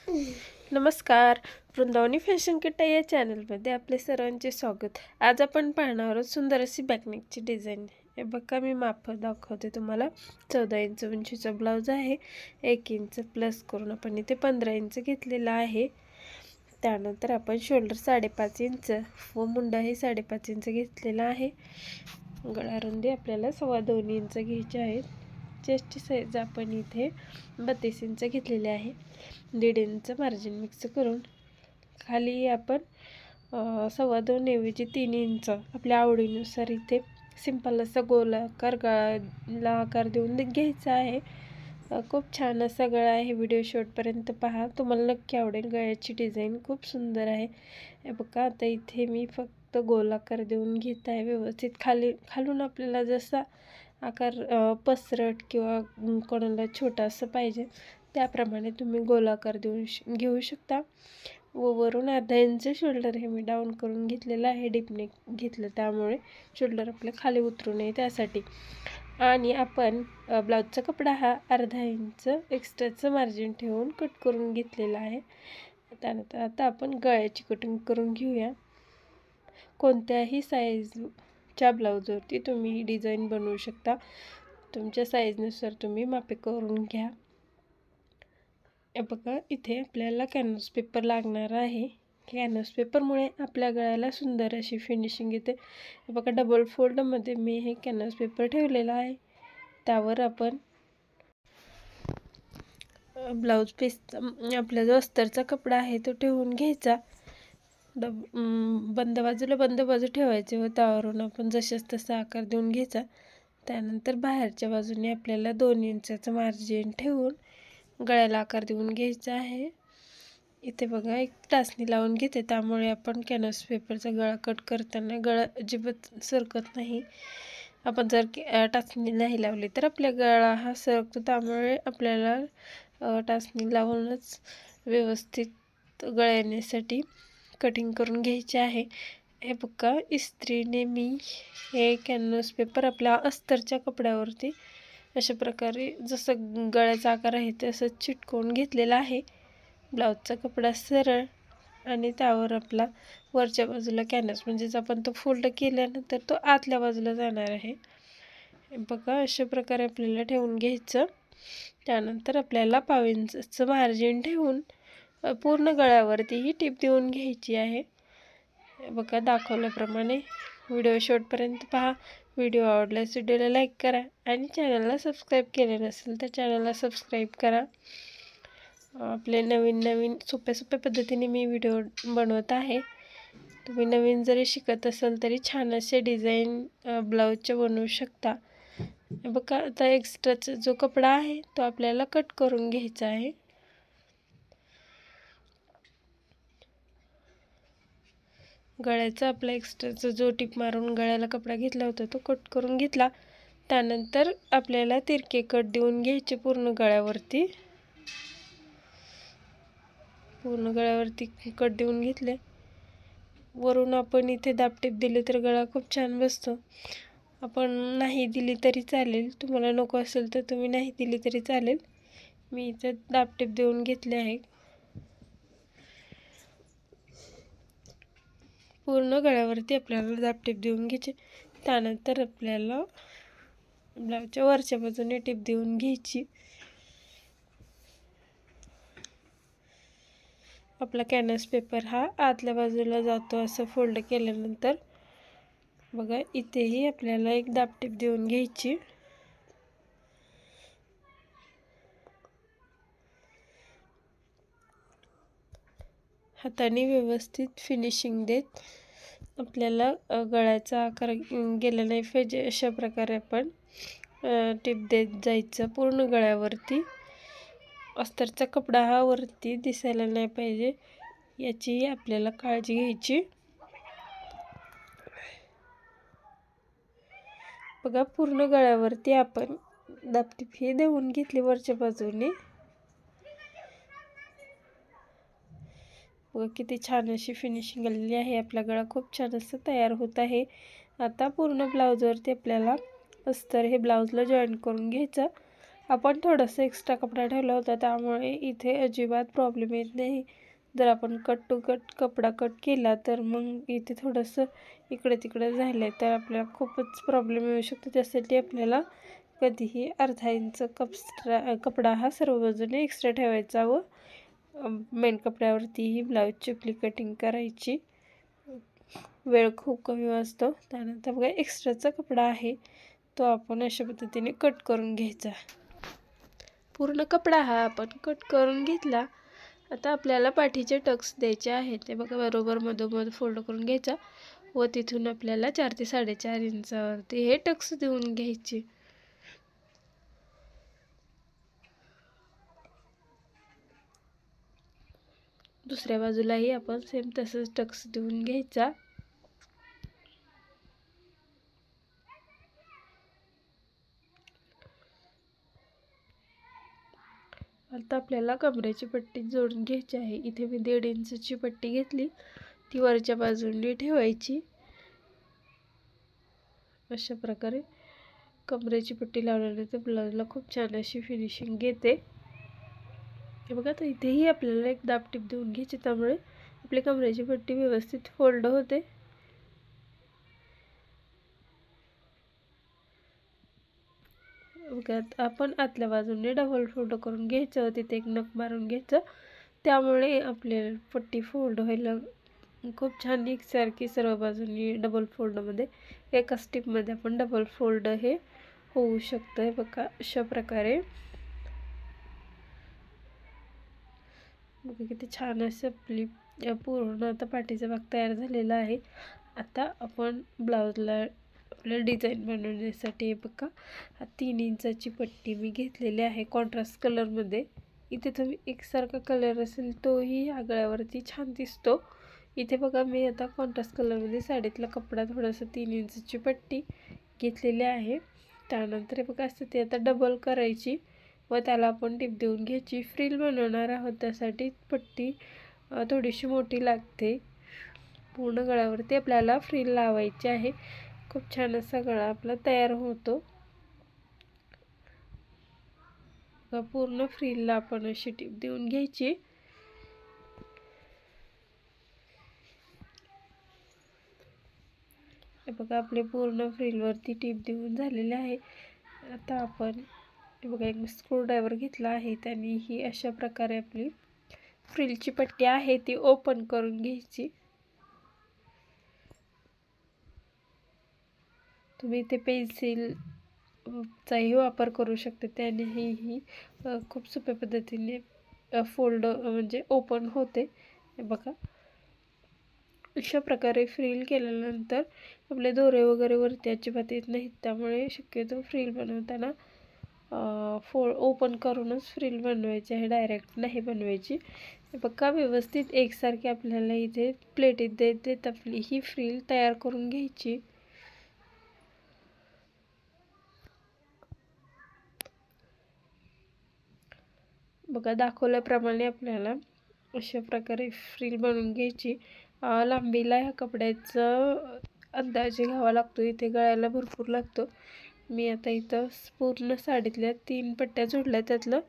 नमस्कार, वृंदावनी फॅशन किट्टा या चॅनलमध्ये आपले सर्वांचे स्वागत. आज आपण पाहणार आहोत सुंदर अशी बॅकनेकची डिझाईन. हे बघा, मी माप दाखवते तुम्हाला. 14 इंच उंचीचा ब्लाऊज आहे. 1 इंच प्लस करून आपण इथे 15 इंच घेतलेला आहे. त्यानंतर आपण शोल्डर 5.5 इंच व मुंडा हे 5.5 इंच घेतलेला आहे. गळा रुंदी आपल्याला 2.25 इंच घ्यायची आहे. चेस्टची साईज आपण इथे 32 इंच घेतलेली आहे. 1.5 इंच मार्जिन मिक्स करून खाली आपण 2.25 ऐवजी 3 इंच आपल्या आवडीनुसार इथे सिंपल असा गोलाकार गळ्याला आकार देऊन घ्यायचा आहे. खूप छान असा गळा आहे. व्हिडिओ शेवटपर्यंत पहा, तुम्हाला नक्की आवडेल. गळ्याची डिझाईन खूप सुंदर आहे. हे बघा, आता इथे मी फक्त गोलाकार देऊन घेत आहे व्यवस्थित. खालून आपल्याला जसा आकार पसरट किंवा कोणाला छोटा असं पाहिजे त्याप्रमाणे तुम्ही गोलाकार देऊन घेऊ शकता. व वरून अर्धा इंच शोल्डर हे मी डाऊन करून घेतलेलं आहे. डीपनेक घेतलं त्यामुळे शोल्डर आपल्या खाली उतरू नये त्यासाठी. आणि आपण ब्लाऊजचा कपडा हा अर्धा इंच एक्स्ट्राचं मार्जिन ठेवून कट करून घेतलेला आहे. त्यानंतर आता आपण गळ्याची कटिंग करून घेऊया. कोणत्याही साईजच्या ब्लाऊजवरती तुम्ही ही डिझाईन बनवू शकता. तुमच्या साईजनुसार तुम्ही मापे करून घ्या. हे बघा, इथे आपल्याला कॅनव्हास पेपर लागणार आहे. कॅनव्हास पेपरमुळे आपल्या गळ्याला सुंदर अशी फिनिशिंग येते. हे बघा, डबल फोल्डमध्ये मी हे कॅनव्हास पेपर ठेवलेला आहे. त्यावर आपण ब्लाऊज पीसचा आपला जो अस्तरचा कपडा आहे तो ठेवून घ्यायचा. बंद बाजू ठेवायचे व त्यावरून आपण जशाच तसा आकार देऊन घ्यायचा. त्यानंतर बाहेरच्या बाजूने आपल्याला 2 इंचाचं मार्जिन ठेवून गळ्याला आकार देऊन घ्यायचा आहे. इथे बघा, एक टाचणी लावून घेते, त्यामुळे आपण कॅनव्हास पेपरचा गळा कट करताना गळा अजिबात सरकत नाही. आपण जर टाचणी नाही लावली तर आपल्या गळा हा सरकतो. त्यामुळे आपल्याला टाचणी लावूनच व्यवस्थित गळ्यासाठी कटिंग करून घ्यायचे आहे. हे बघा, इस्त्रीने मी हे कॅनव्हास पेपर आपल्या अस्तरच्या कपड्यावरती अशा प्रकारे जसं गळ्याचा आकार आहे तसं चिटकवून घेतलेला आहे. ब्लाऊजचा कपडा सरळ आणि त्यावर आपला वरच्या बाजूला कॅनव्हास म्हणजेच आपण तो फोल्ड केल्यानंतर तो आतल्या बाजूला जाणार आहे. बघा, अशा प्रकारे आपल्याला ठेवून घ्यायचं. त्यानंतर आपल्याला 1.5 इंचचं मार्जिन ठेवून पूर्ण गळ्यावरती ही टीप देऊन घ्यायची आहे. बघा, दाखवल्याप्रमाणे व्हिडिओ शेवटपर्यंत पहा. व्हिडिओ आवडल्यास व्हिडिओला लाईक करा आणि चॅनलला सबस्क्राईब केले नसेल तर चॅनलला सबस्क्राईब करा. आपले नवीन सोप्या पद्धतीने मी व्हिडिओ बनवत आहे. तुम्ही नवीन जरी शिकत असाल तरी छान असे डिझाईन ब्लाऊजचे बनवू शकता. बघा, आता एक्स्ट्राचा जो कपडा आहे तो आपल्याला कट करून घ्यायचा आहे. गळ्याचा आपला एक्स्ट्राचा जो टिप मारून गळ्याला कपडा घेतला होता तो कट करून घेतला. त्यानंतर आपल्याला तिरके कट देऊन घ्यायचे पूर्ण गळ्यावरती कट देऊन घेतले. वरून आपण इथे दाबटीप दिली तर गळा खूप छान बसतो. आपण नाही दिली तरी चालेल, तुम्हाला नको असेल तर तुम्ही नाही दिली तरी चालेल. मी इथे दाबटीप देऊन घेतले आहे. पूर्ण गळ्यावरती आपल्याला दाबटीप देऊन घ्यायची. त्यानंतर आपल्याला ब्लाऊजच्या वरच्या बाजूने टीप देऊन घ्यायची. आपला कॅनव्हास पेपर हा आतल्या बाजूला जातो असं फोल्ड केल्यानंतर. बघा, इथेही आपल्याला एक दाबटीप देऊन घ्यायची. हाताने व्यवस्थित फिनिशिंग देत आपल्याला गळ्याचा आकार गेला नाही पाहिजे अशा प्रकारे आपण टीप देत जायचं पूर्ण गळ्यावरती. अस्तरचा कपडा हा वरती दिसायला नाही पाहिजे याची आपल्याला काळजी घ्यायची. बघा, पूर्ण गळ्यावरती आपण दाबटीप ही देऊन घेतली वरच्या बाजूने. बघा, किती छान अशी फिनिशिंग आलेली आहे. आपला गळा खूप छान असं तयार होत आहे. आता पूर्ण ब्लाऊजवरती आपल्याला अस्तर हे ब्लाऊजला जॉईन करून घ्यायचं. आपण थोडंसं एक्स्ट्रा कपडा ठेवला होता, त्यामुळे इथे अजिबात प्रॉब्लेम येत नाही. जर आपण कट टू कट कपडा कट केला तर मग इथे थोडंसं इकडे तिकडे झालं तर आपल्याला खूपच प्रॉब्लेम येऊ शकतो. त्यासाठी आपल्याला कधीही अर्धा इंच कपडा हा सर्व बाजूने एक्स्ट्रा ठेवायचा व मेन कपड्यावरतीही ब्लाऊजची आपली कटिंग करायची. वेळ खूप कमी वाचतो. त्यानंतर बघा एक्स्ट्राचा कपडा आहे तो आपण अशा पद्धतीने कट करून घ्यायचा. पूर्ण कपडा हा आपण कट करून घेतला. आता आपल्याला पाठीचे टक्स द्यायचे आहेत. ते बघा बरोबर मधोमध फोल्ड करून घ्यायचा व तिथून आपल्याला 4 ते 4.5 इंचावरती हे टक्स देऊन घ्यायचे. दुसऱ्या बाजूलाही आपण सेम तसंच टक्स देऊन घ्यायचा. आता आपल्याला कमरेची पट्टी जोडून घ्यायची आहे. इथे मी 1.5 इंचची पट्टी घेतली, ती वरच्या बाजूने ठेवायची. अशा प्रकारे कमरेची पट्टी लावल्यानंतर ब्लाऊजला खूप छान अशी फिनिशिंग येते. हे बघा, तर इथेही आपल्याला एक दाबटीप देऊन घ्यायची, त्यामुळे आपली कमरेची पट्टी व्यवस्थित फोल्ड होते. बघा, आपण आतल्या बाजूने डबल फोल्ड करून घ्यायचं, तिथे एक नख मारून घ्यायचं, त्यामुळे आपल्याला पट्टी फोल्ड व्हायला खूप छान एकसारखी सर्व बाजूनी डबल फोल्डमध्ये एका स्टिपमध्ये आपण डबल फोल्ड हे होऊ शकतं. हे बघा, अशा प्रकारे बघा किती छान असं आपली पूर्ण आता पाठीचा भाग तयार झालेला आहे. आता आपण ब्लाऊजला आपल्याला डिझाईन बनवण्यासाठी बघा 3 इंचाची पट्टी मी घेतलेली आहे कॉन्ट्रास्ट कलरमध्ये. इथे तुम्ही एकसारखा कलर असेल तोही आगळ्यावरती छान दिसतो. इथे बघा मी आता कॉन्ट्रास्ट कलरमध्ये साडीतला कपडा थोडासा 3 इंचची पट्टी घेतलेली आहे. त्यानंतर बघा असं ते आता डबल करायची व त्याला आपण टिप देऊन घ्यायची. फ्रिल बनवणार आहोत त्यासाठी पट्टी थोडीशी मोठी लागते. पूर्ण गळ्यावरती आपल्याला फ्रिल लावायची आहे. खूप छान असा गळा आपला तयार होतो. पूर्ण फ्रिलला आपण अशी टिप देऊन घ्यायची. हे बघा आपले पूर्ण फ्रिलवरती टिप देऊन झालेले आहे. आता आपण हे बघा एक स्क्रूड्रायव्हर घेतला आहे, त्याने ही अशा प्रकारे आपली फ्रिलची पट्टी आहे ती ओपन करून घ्यायची. तुम्ही इथे पेन्सिलचाही वापर करू शकता, त्यानेही ही खूप सोप्या पद्धतीने फोल्ड म्हणजे ओपन होते. हे बघा अशा प्रकारे फ्रिल केल्यानंतर आपले दोरे वगैरे वरती अजिबात येत नाहीत. त्यामुळे शक्यतो फ्रिल बनवताना ओपन करूनच फ्रिल बनवायची आहे, डायरेक्ट नाही बनवायची. बघा व्यवस्थित एकसारखी आपल्याला इथे प्लेटीत देत आपली ही फ्रिल तयार करून घ्यायची. बघा दाखवल्याप्रमाणे आपल्याला अशा प्रकारे फ्रिल बनवून घ्यायची. लांबीला ह्या कपड्याचा अंदाजे घ्यावा लागतो, इथे गळ्याला भरपूर लागतो. मी आता इथं पूर्ण साडीतल्या 3 पट्ट्या जोडल्या, त्यातलं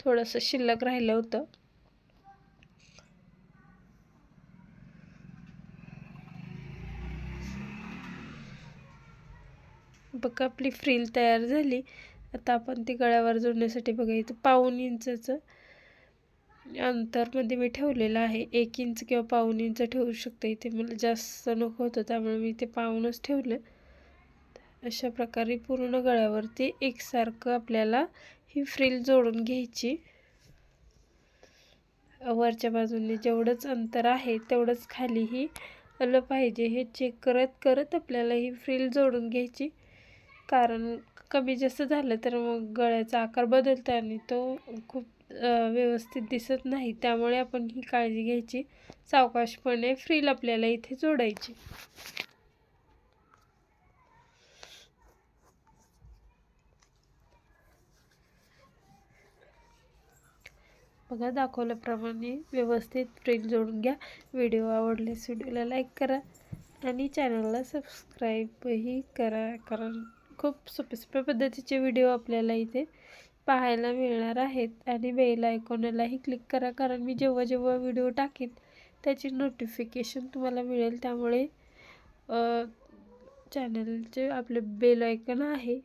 थोडंसं शिल्लक राहिलं होतं. बघा आपली फ्रिल तयार झाली. आता आपण ती गळ्यावर जोडण्यासाठी बघा इथं 1.5 इंचाचं अंतरमध्ये मी ठेवलेलं आहे. 1 इंच किंवा 1.5 इंच ठेवू शकते. इथे मला जास्त नको होतं त्यामुळे मी इथे 1.5च ठेवलं. अशा प्रकारे पूर्ण गळ्यावरती एकसारखं आपल्याला ही फ्रिल जोडून घ्यायची. वरच्या बाजूने जेवढंच अंतर आहे तेवढंच खालीही आलं पाहिजे, हे चेक करत आपल्याला ही फ्रिल जोडून घ्यायची. कारण कमी जास्त झालं तर मग गळ्याचा आकार बदलतो आणि तो खूप व्यवस्थित दिसत नाही. त्यामुळे आपण ही काळजी घ्यायची. सावकाशपणे फ्रिल आपल्याला इथे जोडायची. बघा दाखवल्याप्रमाणे व्यवस्थित फ्रिल जोडून घ्या. व्हिडिओ आवडल्यास व्हिडिओला लाईक करा आणि चॅनलला सबस्क्राईबही करा, कारण खूप सोप्या पद्धतीचे व्हिडिओ आपल्याला इथे पाहायला मिळणार आहेत. आणि बेल आयकॉनलाही क्लिक करा, कारण मी जेव्हा जेव्हा व्हिडिओ टाकेन त्याची नोटिफिकेशन तुम्हाला मिळेल. त्यामुळे चॅनलचे आपले बेल आयकॉन आहे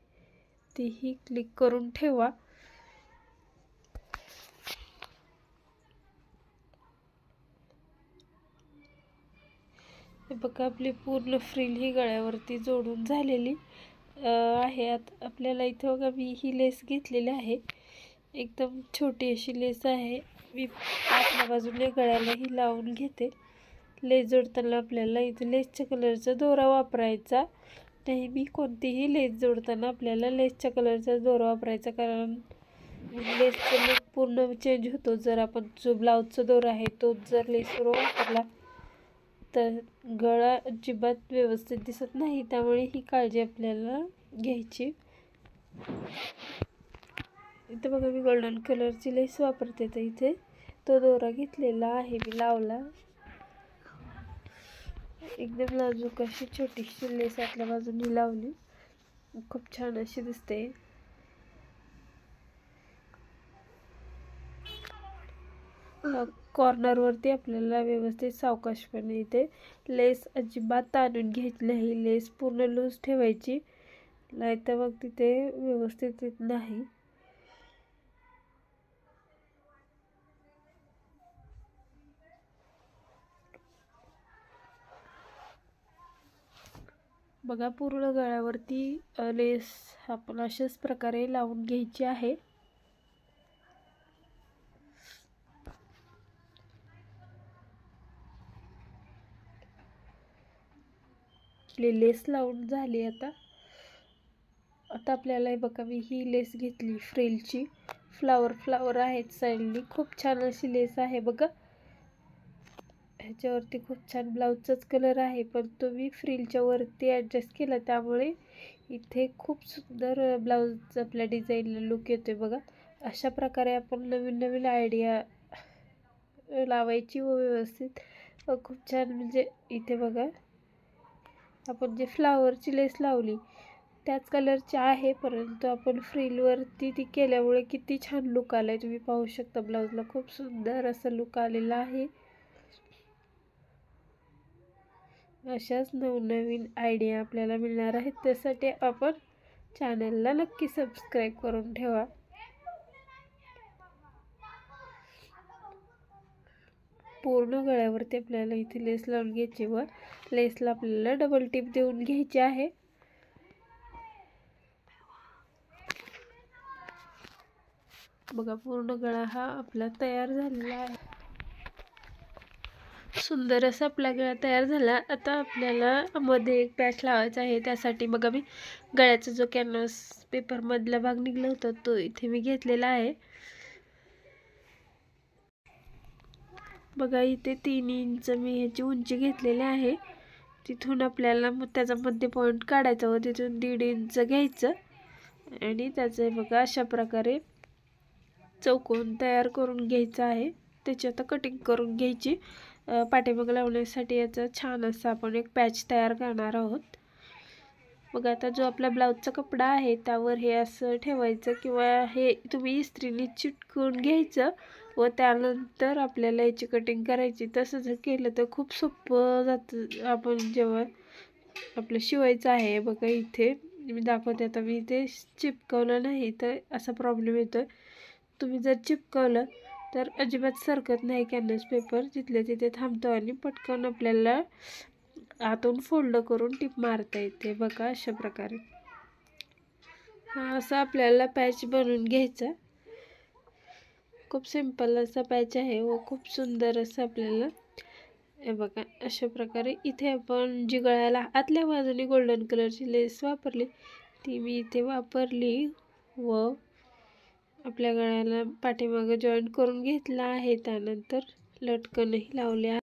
तीही क्लिक करून ठेवा. बघा आपली पूर्ण फ्रिल ही गळ्यावरती जोडून झालेली आहे. आता आपल्याला इथं बघा मी ही लेस घेतलेली आहे, एकदम छोटी अशी लेस आहे. मी आतल्या बाजूने गळ्यालाही लावून घेते. लेस जोडताना आपल्याला इथं लेसच्या कलरचा दोरा वापरायचा नाही. मी कोणतीही लेस जोडताना आपल्याला लेसच्या कलरचा दोरा वापरायचा, कारण लेसचा लूक पूर्ण चेंज होतो. जर आपण जो ब्लाऊजचा दोरा आहे तो जर लेसवर वापरला तर गळा अजिबात व्यवस्थित दिसत नाही. त्यामुळे ही काळजी आपल्याला घ्यायची. इथे बघा मी गोल्डन कलरची लेस वापरते, तर इथे तो दोरा घेतलेला आहे, मी लावला. एकदम नाजूक अशी छोटीशी लेस आतल्या बाजूने लावली, खूप छान अशी दिसते. कॉर्नरवरती आपल्याला व्यवस्थित सावकाशपणे इथे लेस अजिबात ताणून घ्यायची नाही. लेस पूर्ण लूज ठेवायची, नाही तर मग तिथे व्यवस्थित येत नाही. बघा पूर्ण गळ्यावरती लेस आपण अशाच प्रकारे लावून घ्यायची आहे. आपली लेस लावून झाली. आता आपल्याला बघा मी ही लेस घेतली फ्रिलची, फ्लावर आहेत साईडनी, खूप छान अशी लेस आहे बघा. ह्याच्यावरती खूप छान ब्लाऊजचाच कलर आहे, पण तो मी फ्रिलच्या वरती ॲडजस्ट केला, त्यामुळे इथे खूप सुंदर ब्लाऊज आपल्या डिझाईनला लुक येतोय बघा. अशा प्रकारे आपण नवीन नवीन आयडिया लावायची व व्यवस्थित खूप छान. म्हणजे इथे बघा आपण जे फ्लावरची लेस लावली त्याच कलरची आहे, परंतु आपण फ्रिलवरती ती केल्यामुळे किती छान लुक आलाय तुम्ही पाहू शकता. ब्लाऊजला खूप सुंदर असं लुक आलेला आहे. अशाच नवनवीन आयडिया आपल्याला मिळणार आहेत, त्यासाठी आपण चॅनलला नक्की सबस्क्राईब करून ठेवा. पूर्ण गळ्यावरती आपल्याला इथे लेस लावून घ्यायची व लेसला आपल्याला डबल टिप देऊन घ्यायची आहे. बघा पूर्ण गळा हा आपला तयार झालेला आहे. सुंदर असा आपला गळा तयार झाला. आता आपल्याला मध्ये एक पॅच लावायचा आहे. त्यासाठी बघा मी गळ्याचा जो कॅनव्हास पेपर मधला भाग निघला होता तो इथे मी घेतलेला आहे. बघा इथे 3 इंच मी ह्याची उंची घेतलेली आहे. तिथून आपल्याला त्याचा मध्य पॉईंट काढायचा व तिथून 1.5 इंच घ्यायचं आणि त्याचे बघा अशा प्रकारे चौकोन तयार करून घ्यायचा आहे. त्याची आता कटिंग करून घ्यायची. पाठीमागे लावण्यासाठी याचा छान असा आपण एक पॅच तयार करणार आहोत. मग आता जो आपला ब्लाऊजचा कपडा आहे त्यावर हे असं ठेवायचं, किंवा हे तुम्ही इस्त्रीने चिटकवून घ्यायचं व त्यानंतर आपल्याला याची कटिंग करायची. तसं जर केलं तर खूप सोपं जातं. आपण जेव्हा आपलं शिवायचं आहे बघा इथे मी दाखवते. आता मी इथे चिपकवलं नाही तर असा प्रॉब्लेम येतोय. तुम्ही जर चिपकवलं तर अजिबात सरकत नाही कॅनव्हास पेपर, तिथल्या तिथे थांबतो आणि पटकन आपल्याला आतून फोल्ड करून टिप मारता येते बघा अशा प्रकारे. हा असा आपल्याला पॅच बनवून घ्यायचा. खूप सिंपल असा पॅच आहे व खूप सुंदर असं आपल्याला हे बघा अशा प्रकारे. इथे आपण जी गळ्याला आतल्या बाजूने गोल्डन कलरची लेस वापरली ती मी इथे वापरली व आपल्या गळ्याला पाठीमागे जॉईंट करून घेतला आहे. त्यानंतर लटकनही लावले आहे.